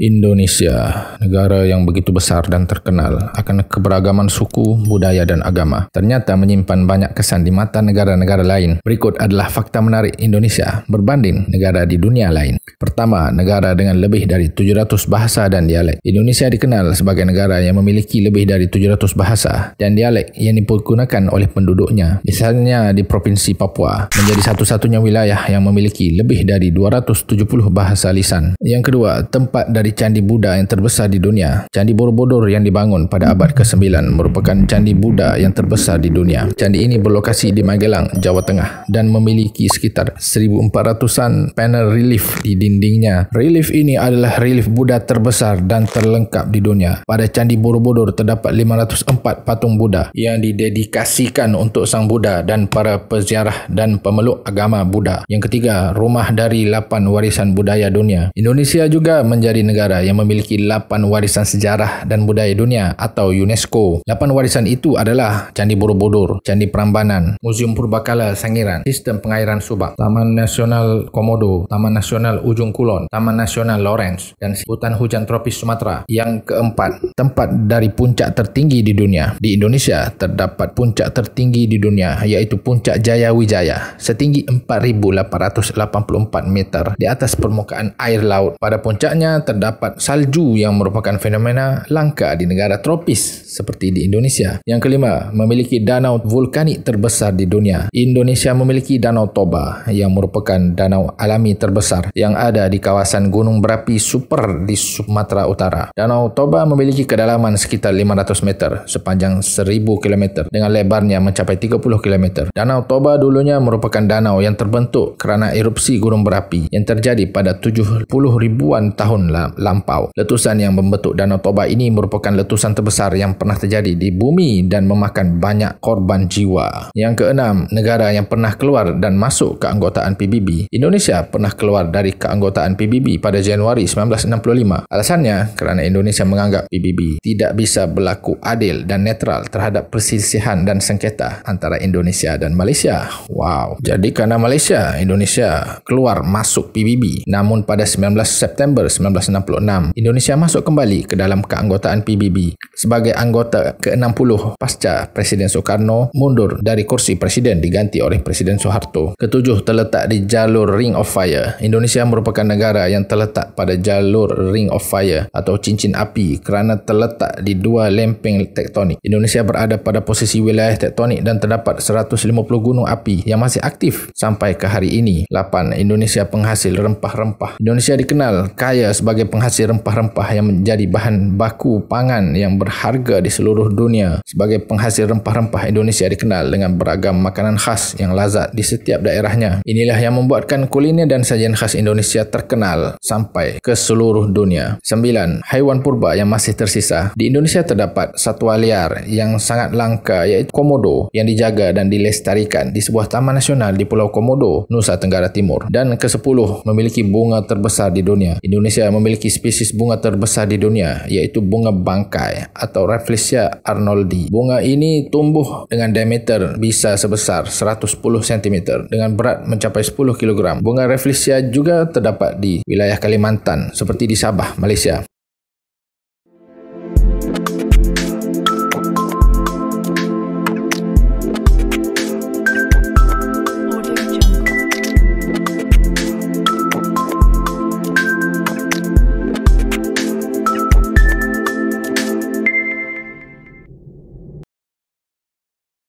Indonesia, negara yang begitu besar dan terkenal akan keberagaman suku, budaya dan agama, ternyata menyimpan banyak kesan di mata negara-negara lain. Berikut adalah fakta menarik Indonesia berbanding negara di dunia lain. Pertama, negara dengan lebih dari 700 bahasa dan dialek. Indonesia dikenal sebagai negara yang memiliki lebih dari 700 bahasa dan dialek yang dipergunakan oleh penduduknya. Misalnya di Provinsi Papua, menjadi satu-satunya wilayah yang memiliki lebih dari 270 bahasa lisan. Yang kedua, tempat dari Candi Buddha yang terbesar di dunia. Candi Borobudur yang dibangun pada abad ke-9 merupakan candi Buddha yang terbesar di dunia. Candi ini berlokasi di Magelang, Jawa Tengah dan memiliki sekitar 1,400-an panel relief di dindingnya. Relief ini adalah relief Buddha terbesar dan terlengkap di dunia. Pada Candi Borobudur terdapat 504 patung Buddha yang didedikasikan untuk Sang Buddha dan para peziarah dan pemeluk agama Buddha. Yang ketiga, rumah dari 8 warisan budaya dunia. Indonesia juga menjadi negara yang memiliki 8 warisan sejarah dan budaya dunia atau UNESCO. 8 warisan itu adalah Candi Borobudur, Candi Prambanan, Museum Purbakala Sangiran, Sistem Pengairan Subak, Taman Nasional Komodo, Taman Nasional Ujung Kulon, Taman Nasional Lawrence, dan Hutan Hujan Tropis Sumatera. Yang keempat, tempat dari puncak tertinggi di dunia. Di Indonesia terdapat puncak tertinggi di dunia, yaitu Puncak Jayawijaya, setinggi 4.884 meter di atas permukaan air laut. Pada puncaknya terdapat salju yang merupakan fenomena langka di negara tropis seperti di Indonesia. Yang kelima, memiliki danau vulkanik terbesar di dunia. Indonesia memiliki Danau Toba yang merupakan danau alami terbesar yang ada di kawasan gunung berapi super di Sumatera Utara. Danau Toba memiliki kedalaman sekitar 500 meter sepanjang 1,000 km dengan lebarnya mencapai 30 km. Danau Toba dulunya merupakan danau yang terbentuk kerana erupsi gunung berapi yang terjadi pada 70 ribuan tahun lampau. Letusan yang membentuk Danau Toba ini merupakan letusan terbesar yang pernah terjadi di bumi dan memakan banyak korban jiwa. Yang keenam, negara yang pernah keluar dan masuk keanggotaan PBB. Indonesia pernah keluar dari keanggotaan PBB pada Januari 1965. Alasannya kerana Indonesia menganggap PBB tidak bisa berlaku adil dan netral terhadap perselisihan dan sengketa antara Indonesia dan Malaysia. Wow. Jadi kerana Malaysia, Indonesia keluar masuk PBB. Namun pada 19 September 1966, Indonesia masuk kembali ke dalam keanggotaan PBB sebagai anggota ke-60 pasca Presiden Soekarno mundur dari kursi presiden diganti oleh Presiden Soeharto. Ketujuh, terletak di jalur Ring of Fire. Indonesia merupakan negara yang terletak pada jalur Ring of Fire atau cincin api kerana terletak di dua lempeng tektonik. Indonesia berada pada posisi wilayah tektonik dan terdapat 150 gunung api yang masih aktif sampai ke hari ini. 8. Indonesia penghasil rempah-rempah. Indonesia dikenal kaya sebagai penghasil rempah-rempah yang menjadi bahan baku pangan yang berharga di seluruh dunia. Sebagai penghasil rempah-rempah, Indonesia dikenal dengan beragam makanan khas yang lazat di setiap daerahnya. Inilah yang membuatkan kuliner dan sajian khas Indonesia terkenal sampai ke seluruh dunia. 9. Haiwan purba yang masih tersisa. Di Indonesia terdapat satwa liar yang sangat langka iaitu komodo yang dijaga dan dilestarikan di sebuah taman nasional di Pulau Komodo, Nusa Tenggara Timur. Dan ke-10, memiliki bunga terbesar di dunia. Indonesia memiliki spesies bunga terbesar di dunia iaitu bunga bangkai atau Rafflesia arnoldi. Bunga ini tumbuh dengan diameter bisa sebesar 110 cm dengan berat mencapai 10 kg. Bunga Rafflesia juga terdapat di wilayah Kalimantan seperti di Sabah, Malaysia.